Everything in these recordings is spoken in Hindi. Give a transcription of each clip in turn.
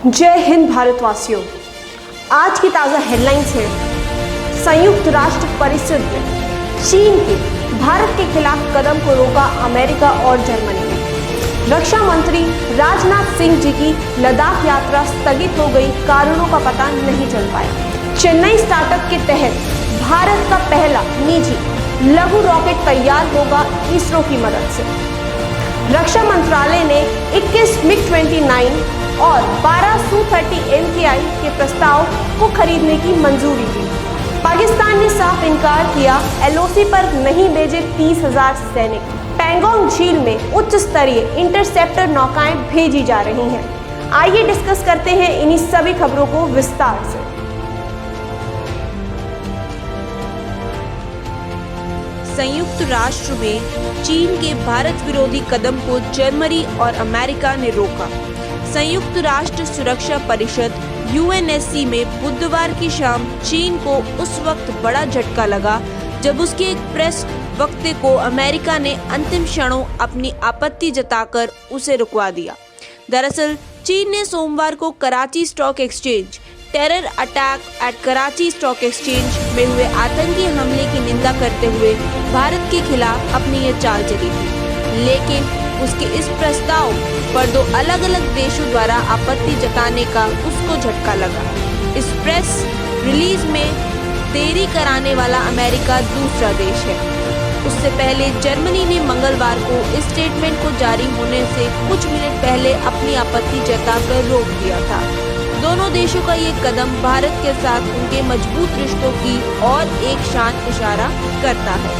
जय हिंद भारतवासियों। आज की ताज़ा हेडलाइंस है, संयुक्त राष्ट्र परिषद में चीन के भारत के खिलाफ कदम को रोका अमेरिका और जर्मनी ने। रक्षा मंत्री राजनाथ सिंह जी की लद्दाख यात्रा स्थगित हो गई, कारणों का पता नहीं चल पाया। चेन्नई स्टार्टअप के तहत भारत का पहला निजी लघु रॉकेट तैयार होगा इसरो की मदद से। रक्षा मंत्रालय ने 21 मिग-29 और 12 Su-30 MKI के प्रस्ताव को खरीदने की मंजूरी दी। पाकिस्तान ने साफ इनकार किया, LOC पर नहीं भेजे 30,000 सैनिक। पैंगोंग झील में उच्च स्तरीय इंटरसेप्टर नौकाएं भेजी जा रही हैं। आइए डिस्कस करते हैं इन्हीं सभी खबरों को विस्तार से। संयुक्त राष्ट्र में चीन के भारत विरोधी कदम को जर्मनी और अमेरिका ने रोका। संयुक्त राष्ट्र सुरक्षा परिषद UNSC में बुधवार की शाम चीन को उस वक्त बड़ा झटका लगा जब उसके एक प्रेस वक्तव्य को अमेरिका ने अंतिम क्षणों अपनी आपत्ति जताकर उसे रुकवा दिया। दरअसल चीन ने सोमवार को Karachi stock exchange terror attack eight Karachi stock exchange में हुए आतंकी हमले की निंदा करते हुए भारत के खिलाफ अपनी ये चाल चली थी, लेकिन उसके इस प्रस्ताव पर दो अलग अलग देशों द्वारा आपत्ति जताने का उसको झटका लगा। इस प्रेस रिलीज में देरी कराने वाला अमेरिका दूसरा देश है। उससे पहले जर्मनी ने मंगलवार को इस स्टेटमेंट को जारी होने से कुछ मिनट पहले अपनी आपत्ति जताकर रोक दिया था। दोनों देशों का ये कदम भारत के साथ उनके मजबूत रिश्तों की और एक शांत इशारा करता है।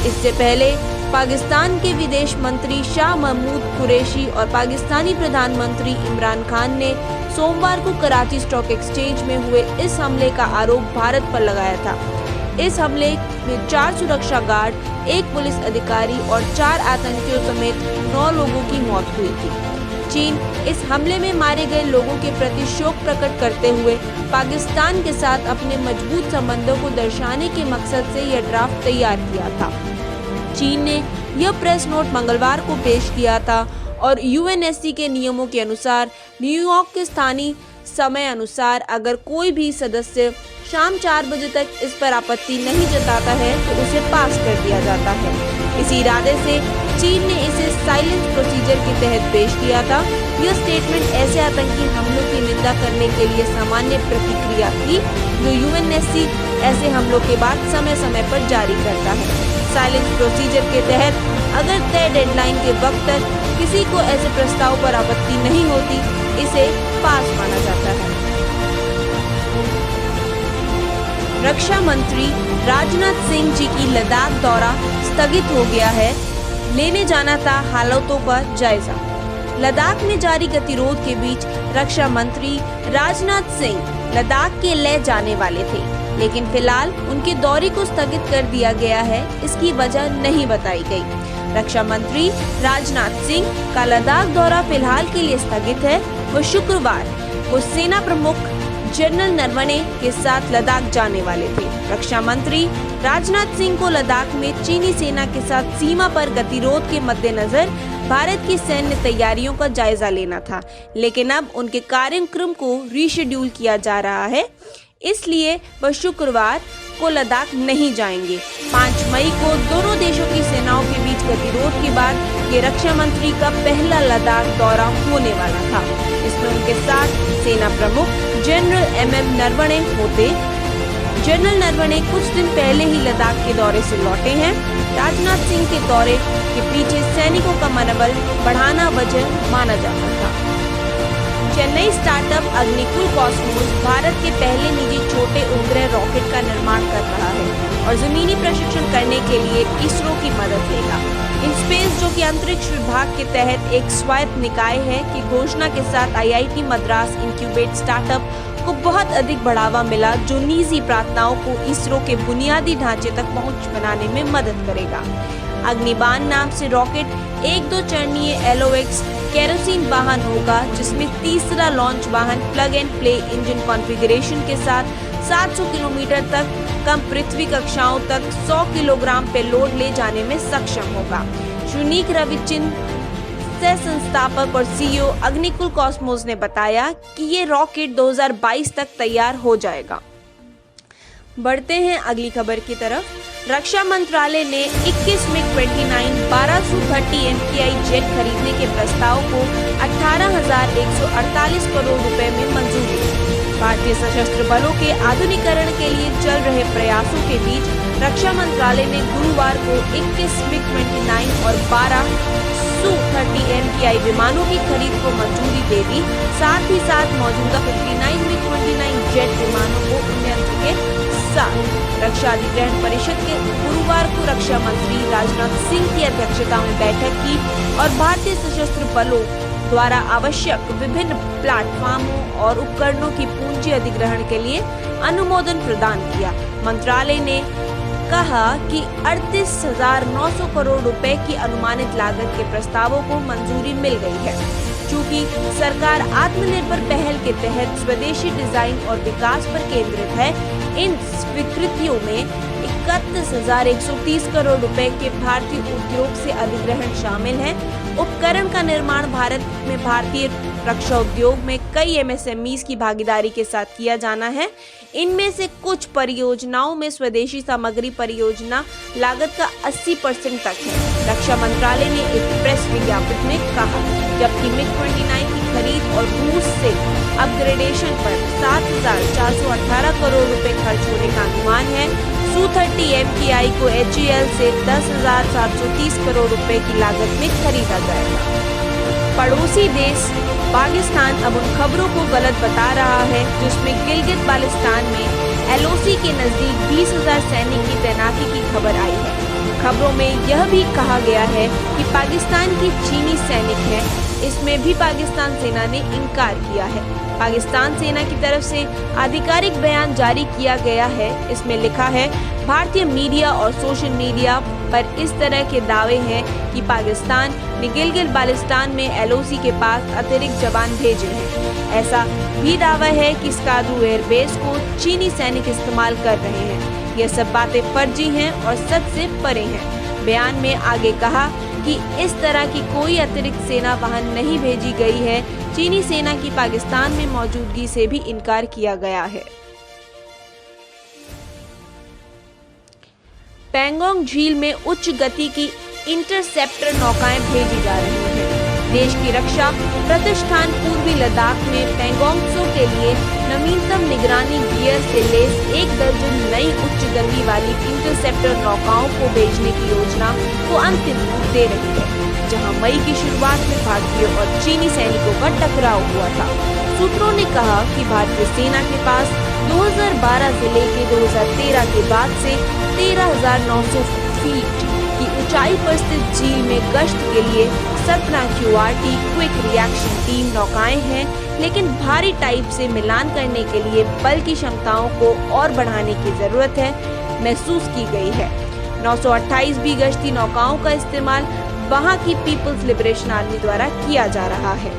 इससे पहले पाकिस्तान के विदेश मंत्री शाह महमूद कुरैशी और पाकिस्तानी प्रधानमंत्री इमरान खान ने सोमवार को कराची स्टॉक एक्सचेंज में हुए इस हमले का आरोप भारत पर लगाया था। इस हमले में 4 सुरक्षा गार्ड, 1 पुलिस अधिकारी और 4 आतंकियों समेत 9 लोगों की मौत हुई थी। चीन इस हमले में मारे गए लोगों के प्रति शोक प्रकट करते हुए पाकिस्तान के साथ अपने मजबूत संबंधों को दर्शाने के मकसद से यह ड्राफ्ट तैयार किया था। चीन ने यह प्रेस नोट मंगलवार को पेश किया था और UNSC के नियमों के अनुसार न्यूयॉर्क के स्थानीय समय अनुसार अगर कोई भी सदस्य शाम 4 बजे तक इस पर आपत्ति नहीं जताता है तो उसे पास कर दिया जाता है। इसी इरादे से चीन ने इसे साइलेंस प्रोसीजर के तहत पेश किया था। यह स्टेटमेंट ऐसे आतंकी हमलों की निंदा करने के लिए सामान्य प्रतिक्रिया थी जो UNSC ऐसे हमलों के बाद समय समय पर जारी करता है। साइलेंस प्रोसीजर के तहत अगर तय डेडलाइन के वक्त तक किसी को ऐसे प्रस्ताव पर आपत्ति नहीं होती, इसे पास माना जाता है। रक्षा मंत्री राजनाथ सिंह जी की लद्दाख दौरा स्थगित हो गया है, लेने जाना था हालातों का जायजा। लद्दाख में जारी गतिरोध के बीच रक्षा मंत्री राजनाथ सिंह लद्दाख के ले जाने वाले थे, लेकिन फिलहाल उनके दौरे को स्थगित कर दिया गया है। इसकी वजह नहीं बताई गई। रक्षा मंत्री राजनाथ सिंह का लद्दाख दौरा फिलहाल के लिए स्थगित है। वो शुक्रवार को सेना प्रमुख जनरल नरवणे के साथ लद्दाख जाने वाले थे। रक्षा मंत्री राजनाथ सिंह को लद्दाख में चीनी सेना के साथ सीमा पर गतिरोध के मद्देनजर भारत की सैन्य तैयारियों का जायजा लेना था, लेकिन अब उनके कार्यक्रम को रीशेड्यूल किया जा रहा है, इसलिए वह शुक्रवार को लद्दाख नहीं जाएंगे। 5 मई को दोनों देशों की सेनाओं के बीच गतिरोध के बाद ये रक्षा मंत्री का पहला लद्दाख दौरा होने वाला था। इसमें उनके साथ सेना प्रमुख जनरल MM नरवणे होते। जनरल नरवणे कुछ दिन पहले ही लद्दाख के दौरे से लौटे हैं। राजनाथ सिंह के दौरे के पीछे सैनिकों का मनोबल बढ़ाना वजह माना जाता था। चेन्नई स्टार्टअप अग्निकुल कॉस्मोस भारत के पहले निजी छोटे उपग्रह रॉकेट का निर्माण कर रहा है और जमीनी प्रशिक्षण करने के लिए इसरो की मदद लेगा। इनस्पेस, जो कि अंतरिक्ष विभाग के तहत एक स्वायत्त निकाय है, की घोषणा के साथ IIT मद्रास इंक्यूबेट स्टार्टअप को बहुत अधिक बढ़ावा मिला, जो निजी प्रार्थनाओं को इसरो के बुनियादी ढांचे तक पहुंच बनाने में मदद करेगा। अग्निबाण नाम से रॉकेट 1-2 चरणीय LOX केरोसिन वाहन होगा, जिसमें तीसरा लॉन्च वाहन plug and play engine configuration के साथ 700 किलोमीटर तक कम पृथ्वी कक्षाओं तक 100 किलोग्राम पेलोड ले जाने में सक्षम होगा। यूनिक रविचिन्ह सह संस्थापक और सीईओ अग्निकुल कॉस्मोस ने बताया कि ये रॉकेट 2022 तक तैयार हो जाएगा। बढ़ते हैं अगली खबर की तरफ। रक्षा मंत्रालय ने 21 मिग-29 1230 MKI जेट खरीदने के प्रस्ताव को 18,148 करोड़ रुपए में मंजूरी दी। भारतीय सशस्त्र बलों के आधुनिकीकरण के लिए चल रहे प्रयासों के बीच रक्षा मंत्रालय ने गुरुवार को 21 मिग-29 और 12 Su-30 MKI विमानों की खरीद को मंजूरी दे दी। साथ ही साथ मौजूदा 59 मिग-29 जेट विमानों को उन्नयन के साथ रक्षा अधिग्रहण परिषद के गुरुवार को रक्षा मंत्री राजनाथ सिंह की अध्यक्षता में बैठक की और भारतीय सशस्त्र बलों द्वारा आवश्यक विभिन्न प्लेटफॉर्मों और उपकरणों की पूंजी अधिग्रहण के लिए अनुमोदन प्रदान किया। मंत्रालय ने कहा कि 38,900 करोड़ रुपए की अनुमानित लागत के प्रस्तावों को मंजूरी मिल गई है। चूंकि सरकार आत्मनिर्भर पहल के तहत स्वदेशी डिजाइन और विकास पर केंद्रित है, इन स्वीकृतियों में 31,130 करोड़ रुपए के भारतीय उद्योग से अधिग्रहण शामिल है। उपकरण का निर्माण भारत में भारतीय रक्षा उद्योग में कई MSMEs की भागीदारी के साथ किया जाना है। इनमें से कुछ परियोजनाओं में स्वदेशी सामग्री परियोजना लागत का 80% तक है, रक्षा मंत्रालय ने एक प्रेस विज्ञप्ति में कहा। जबकि मिग-29 की खरीद और रूस से अपग्रेडेशन पर 7,418 करोड़ रुपए खर्च होने का अनुमान है। Su-30 MKI को HAL से 10,730 करोड़ रुपए की लागत में खरीदा जाएगा। पड़ोसी देश पाकिस्तान अब उन खबरों को गलत बता रहा है जिसमें गिलगित बाल्टिस्तान में LOC के नजदीक 20,000 सैनिक की तैनाती की खबर आई है। खबरों में यह भी कहा गया है कि पाकिस्तान की चीनी सैनिक हैं। इसमें भी पाकिस्तान सेना ने इनकार किया है। पाकिस्तान सेना की तरफ से आधिकारिक बयान जारी किया गया है। इसमें लिखा है, भारतीय मीडिया और सोशल मीडिया पर इस तरह के दावे हैं कि पाकिस्तान ने गिलगित बाल्टिस्तान में LOC के पास अतिरिक्त जवान भेजे हैं। ऐसा भी दावा है कि स्कार्दू एयरबेस को चीनी सैनिक इस्तेमाल कर रहे हैं। ये सब बातें फर्जी हैं और सच से परे हैं। बयान में आगे कहा कि इस तरह की कोई अतिरिक्त सेना वहां नहीं भेजी गई है। चीनी सेना की पाकिस्तान में मौजूदगी से भी इनकार किया गया है। पैंगोंग झील में उच्च गति की इंटरसेप्टर नौकाएं भेजी जा रही हैं। देश की रक्षा प्रतिष्ठान पूर्वी लद्दाख में पैंगोंग त्सो के लिए नवीनतम निगरानी गियर से लैस 1 दर्जन नई उच्च गति वाली इंटरसेप्टर नौकाओं को भेजने की योजना को अंतिम रूप दे रही है, जहां मई की शुरुआत में भारतीय और चीनी सैनिकों का टकराव हुआ था। सूत्रों ने कहा कि भारतीय सेना के पास 2012 से लेकर 2013 के बाद से 13,900 फीट की ऊंचाई पर स्थित झील में गश्त के लिए 17 QRT क्विक रिएक्शन टीम नौकाएं हैं, लेकिन भारी टाइप से मिलान करने के लिए बल की क्षमताओं को और बढ़ाने की जरूरत है महसूस की गई है। 928 भी गश्ती नौकाओं का इस्तेमाल वहां की पीपल्स लिबरेशन आर्मी द्वारा किया जा रहा है।